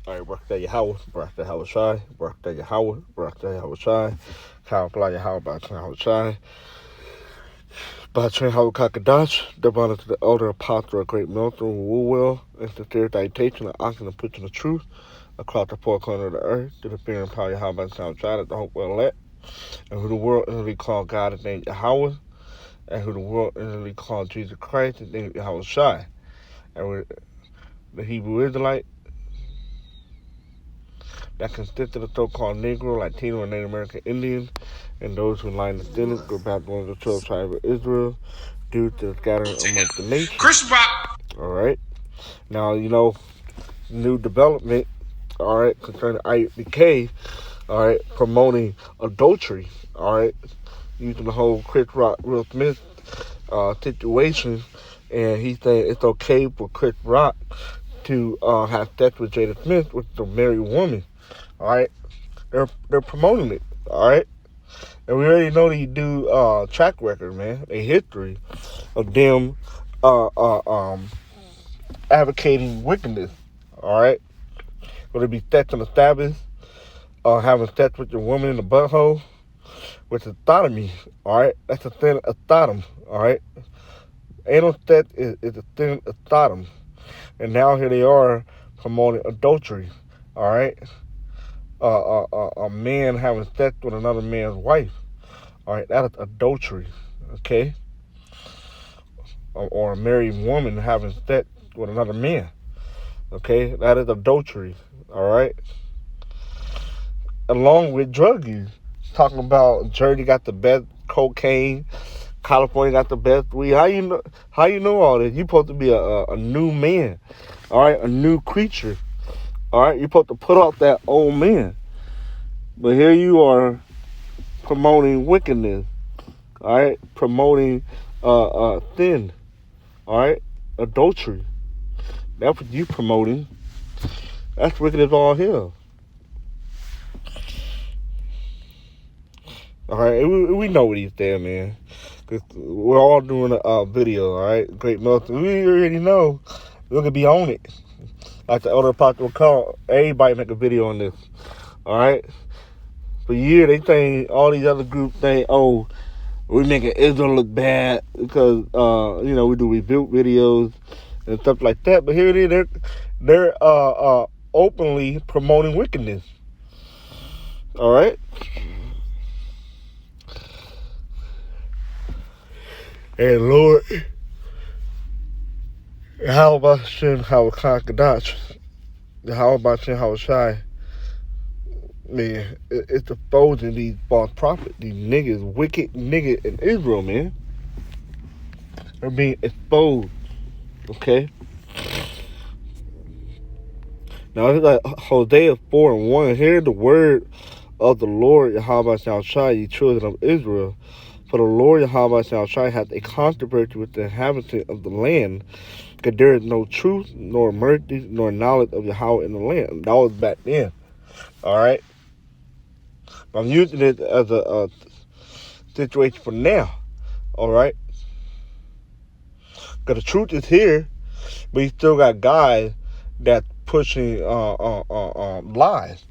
All right, Barak Yahweh, Barak Yahweh Shai, Barak Yahweh, Barak Yahweh Shai, Kyle Fly Yahweh, Barak Yahweh Shai, Barak Yahweh Kakadash, Devon to the elder apostle of great military who will, and sincere citation of oxen and preaching the truth across the four corners of the earth, to the fear and power of Yahweh Shai, that the hope will elect, and who the world is called God is named Yahweh, and who the world is called Jesus Christ is named Yahweh Shai, and the Hebrew Israelite that consists of the so-called Negro, Latino, and Native American Indians, and those who lie in the descendants go back to one of the 12 tribes of Israel due to the scattering among the nations. Chris Rock. All right. Now, new development, all right, concerning IUSPK, all right, promoting adultery, all right, using the whole Chris Rock, Will Smith situation, and he's saying it's okay for Chris Rock to have sex with Jada Smith, which is a married woman. All right, they're promoting it. All right, and we already know they do track record, man, a history of them advocating wickedness. All right, whether it be sex on the Sabbath, having sex with your woman in the butthole, which is sodomy. All right, that's a sin of Sodom. All right, anal sex is a sin of Sodom, and now here they are promoting adultery. All right. A man having sex with another man's wife. All right, that is adultery, okay? Or a married woman having sex with another man, okay? That is adultery, all right? Along with drug use. Talking about Jersey got the best cocaine, California got the best weed. How you know all this? You supposed to be a new man, all right? A new creature, all right? You're supposed to put off that old man. But here you are promoting wickedness, all right? Promoting sin, all right? Adultery. That's what you promoting. That's wicked as all hell. All right, we know what he's saying, man. Cause we're all doing a video, all right? Great military. We already know. We're gonna be on it. Like the elder apostle would call, everybody make a video on this, all right? For years, they think all these other groups think, oh, we making Israel look bad because, we do rebuke videos and stuff like that. But here it is, they're openly promoting wickedness. All right? And Lord, how about Shin, how Kakadash? How about Shin, how Shai? Man, it's exposing these false prophets, these niggas, wicked niggas in Israel, man. They're being exposed, okay? Now, it's like Hosea 4:1. Hear the word of the Lord, Yahweh Shai, ye children of Israel. For the Lord, Yahweh Shai, hath a controversy with the inhabitants of the land, because there is no truth, nor mercy, nor knowledge of Yahweh in the land. That was back then, all right? I'm using it as a situation for now, all right? Because the truth is here, but you still got guys that's pushing lies,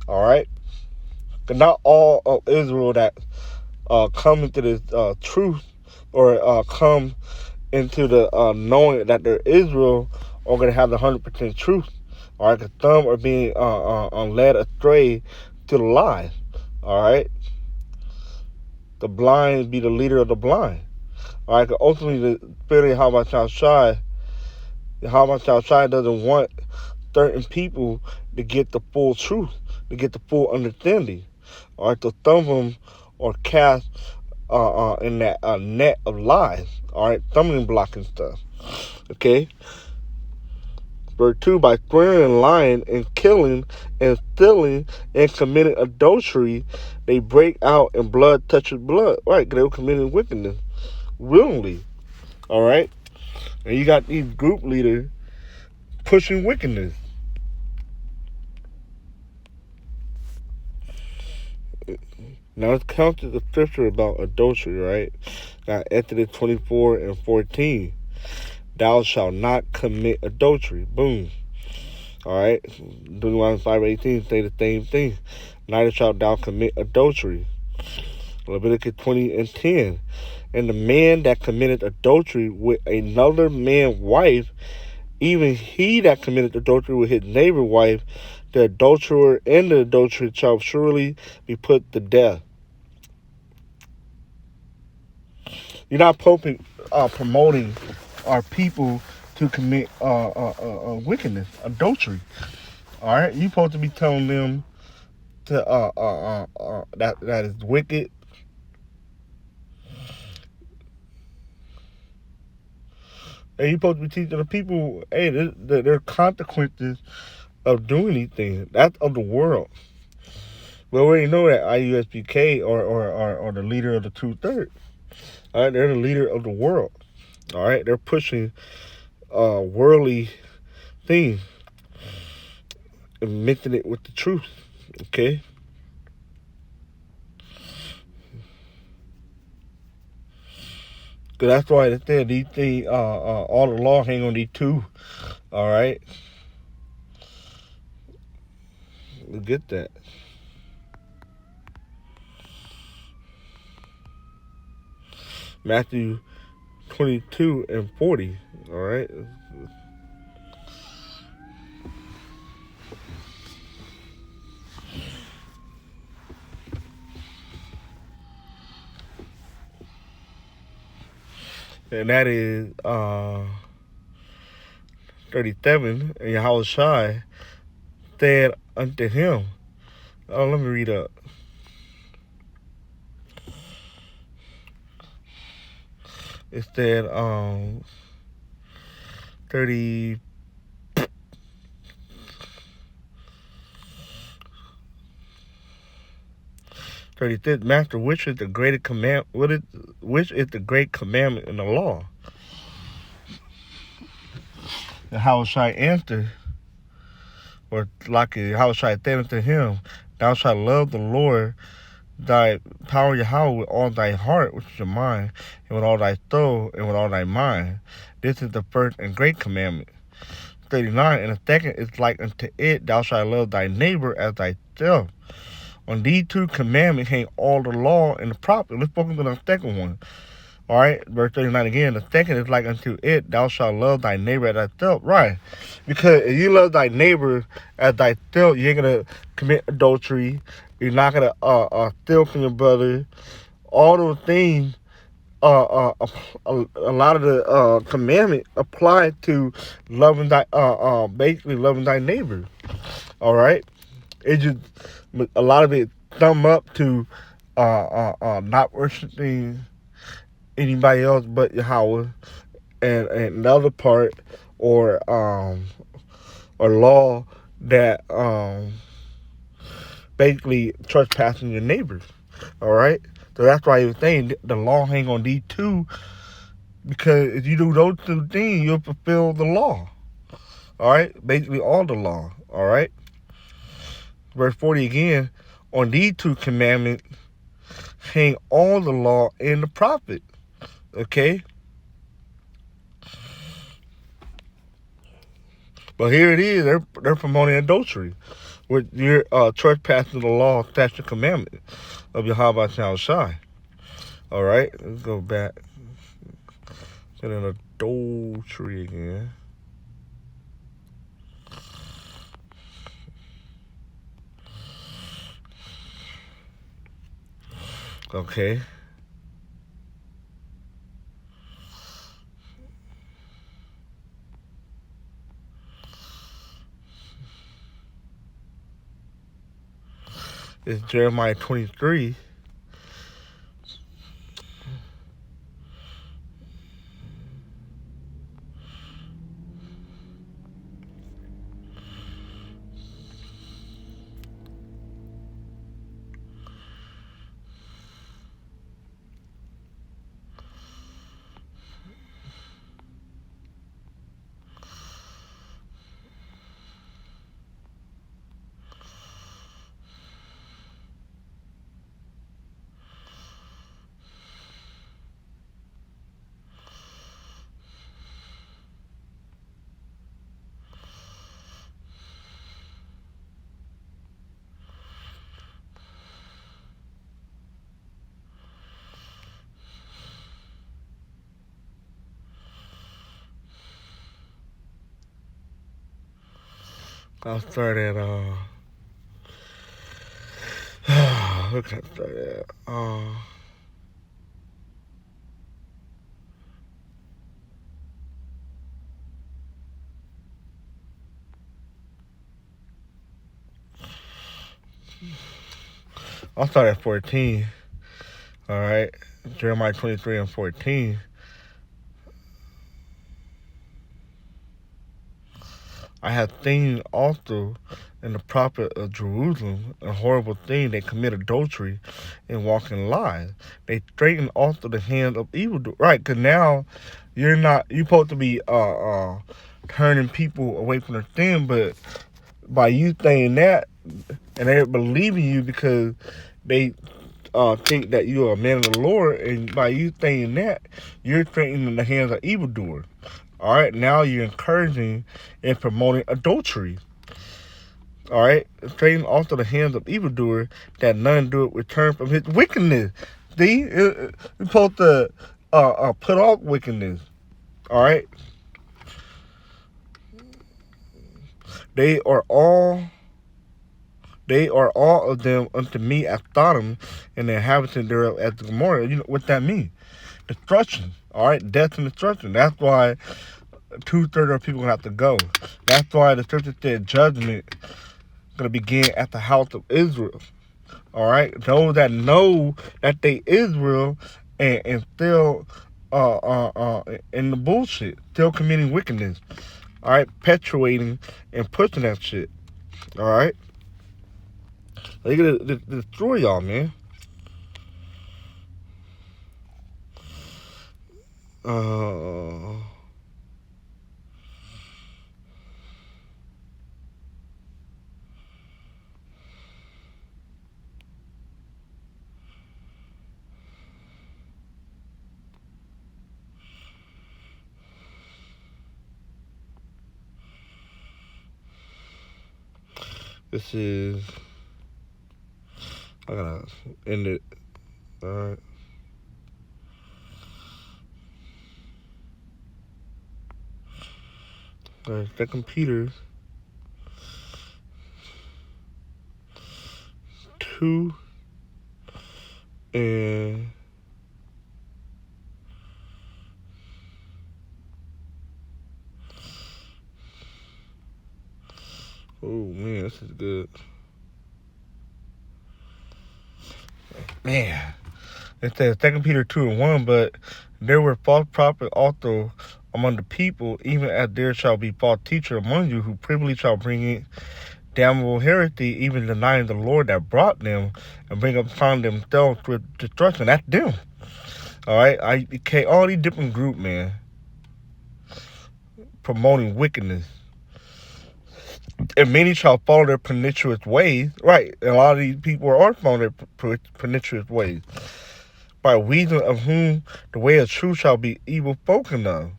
all right? Because not all of Israel that come into this truth or come into the knowing that they're Israel are going to have the 100% truth, all right? Because some are being led astray to the lies. All right, the blind be the leader of the blind. All right, ultimately the spirit of Yahweh Shai doesn't want certain people to get the full truth, to get the full understanding. All right, so some of them are cast in that net of lies. All right, stumbling block and stuff. Okay. Verse 2, by swearing and lying and killing and stealing and committing adultery, they break out and blood touches blood. Right, because they were committing wickedness willingly. All right? And you got these group leaders pushing wickedness. Now let's counter the scripture about adultery, right? Now, Exodus 24:14. Thou shalt not commit adultery. Boom. All right, Deuteronomy 5:18 say the same thing. Neither shalt thou commit adultery. Leviticus 20:10. And the man that committed adultery with another man's wife, even he that committed adultery with his neighbor's wife, the adulterer and the adulterer shall surely be put to death. You're not promoting our people to commit wickedness, adultery. All right, you're supposed to be telling them to that is wicked. And you're supposed to be teaching the people, hey, there are consequences of doing these things. That's of the world. We already know that IUSPK or the leader of the 2/3. All right, they're the leader of the world. All right, they're pushing worldly things and mixing it with the truth. Okay. Cause that's why they said these things, all the law hang on these two. All right, we get that. Matthew 22:40. All right. And that is 37. And Yahushua said unto him, oh, let me read up. It said 30. Master, which is the greatest command? Which is the great commandment in the law? And how shall I answer? Or like how shall I say unto him? Thou shalt love the Lord thy power Yahweh with all thy heart, which is your mind, and with all thy soul, and with all thy mind. This is the first and great commandment. 39. And the second is like unto it, thou shalt love thy neighbor as thyself. On these two commandments hang all the law and the prophets. Let's focus on the second one. All right, verse 39 again. The second is like unto it, thou shalt love thy neighbor as thyself. Right. Because if you love thy neighbor as thyself, you ain't going to commit adultery. You're not going to steal from your brother. All those things, a lot of the commandments apply to loving thy, basically loving thy neighbor. All right. It just, a lot of it thumb up to not worshiping anybody else but Yahweh, and another part or law that basically trespassing your neighbors. All right, so that's why he was saying the law hang on these two, because if you do those two things, you'll fulfill the law. All right, basically all the law. All right. Verse 40 again, on these two commandments hang all the law and the prophet. Okay? But here it is, they're promoting adultery. With your trespassing the law, statute, commandment of Yahweh Shai. All right, let's go back. And then adultery again. Okay. It's Jeremiah 23. I'll start at what can I start at? I'll start at 14. All right, Jeremiah 23 and 14. I have seen also in the prophet of Jerusalem a horrible thing. They commit adultery and walk in lies. They straighten also the hands of evil. Right, because now you're supposed to be turning people away from their sin, but by you saying that, and they're believing you because they think that you are a man of the Lord, and by you saying that, you're straightening the hands of evildoers. All right, now you're encouraging and promoting adultery. All right, straightening also the hands of evildoer, that none do it return from his wickedness. See, you're supposed to put off wickedness. All right, they are all of them unto me as Sodom, and the inhabitants thereof as Gomorrah. You know what that means? Destruction. All right, death and destruction. That's why 2/3 of people gonna have to go. That's why the scripture said judgment gonna begin at the house of Israel. All right, those that know that they Israel and still in the bullshit, still committing wickedness. All right, perpetuating and pushing that shit. All right, they gonna destroy y'all, man. This is, I gotta end it. All right. All right, Second Peter 2 and oh man, this is good. Man, it says 2 Peter 2 and 1, but there were false prophets also among the people, even as there shall be false teachers among you, who privily shall bring in damnable heresy, even denying the Lord that brought them, and bring upon themselves with destruction. That's them. All right, all these different groups, man, promoting wickedness. And many shall follow their pernicious ways. Right, and a lot of these people are following their pernicious ways, by reason of whom the way of truth shall be evil spoken of.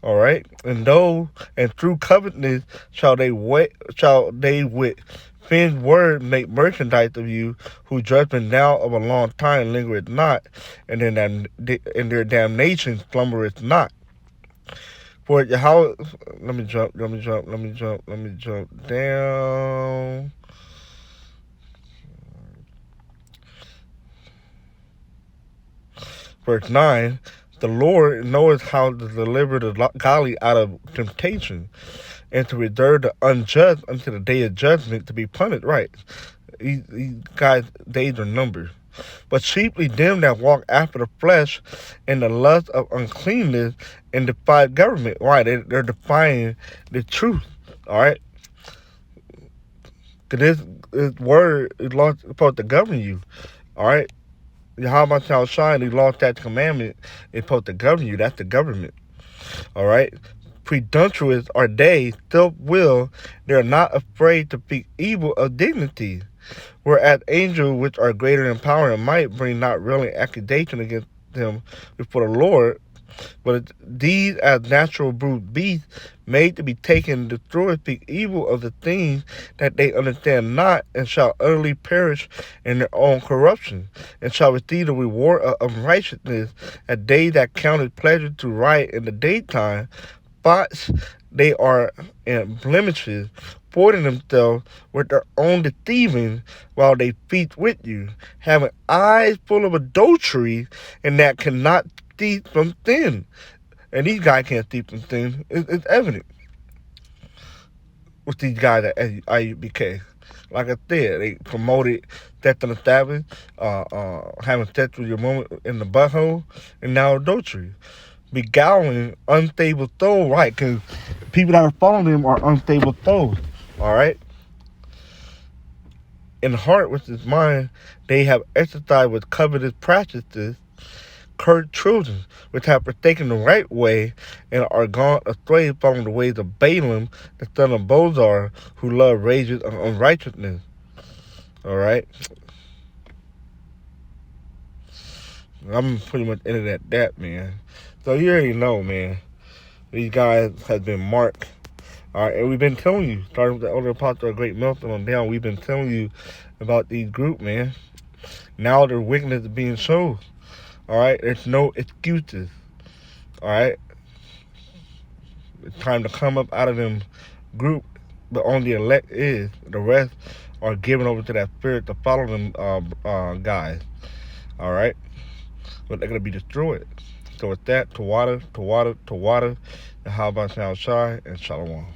All right, and through covetousness shall they with Finn's word make merchandise of you, whose judgment now of a long time lingereth not, and in their damnation slumbereth not. For how? Let me jump down. Verse 9, the Lord knoweth how to deliver the godly out of temptation, and to reserve the unjust unto the day of judgment to be punished. Right. These guys' days are numbered. But chiefly them that walk after the flesh in the lust of uncleanness and defy government. Right. They're defying the truth. All right. Because this word is supposed to govern you. All right. How much shall shine? He lost that commandment. It's supposed to govern you. That's the government. All right. Presumptuous are they, self-will. They are not afraid to speak evil of dignity. Whereas angels, which are greater in power and might, bring not really accusation against them before the Lord, but these as natural brute beasts, made to be taken and destroyed, speak evil of the things that they understand not, and shall utterly perish in their own corruption, and shall receive the reward of unrighteousness, as they that counted pleasure to right in the daytime. Spots they are, and blemishes, supporting themselves with their own deceiving while they feast with you, having eyes full of adultery, and that cannot cease from sin. And these guys can't cease from sin. It's evident with these guys at IUSPK. Like I said, they promoted theft and establish, having sex with your woman in the butthole, and now adultery. Beguiling unstable souls, right? Because people that are following them are unstable souls, all right? In heart, which is mind, they have exercised with covetous practices, cursed children, which have forsaken the right way and are gone astray following the ways of Balaam, the son of Bozar, who loved rages of unrighteousness. All right? I'm pretty much into that, man. So you already know, man. These guys have been marked. All right, and we've been telling you, starting with the Elder Apostle of Great Melton on down, we've been telling you about these groups, man. Now their wickedness is being shown. All right, there's no excuses. All right, it's time to come up out of them group, but only the elect is. The rest are given over to that spirit to follow them guys. All right, but they're gonna be destroyed. So with that, to water, and how about now, Shai and Shalom.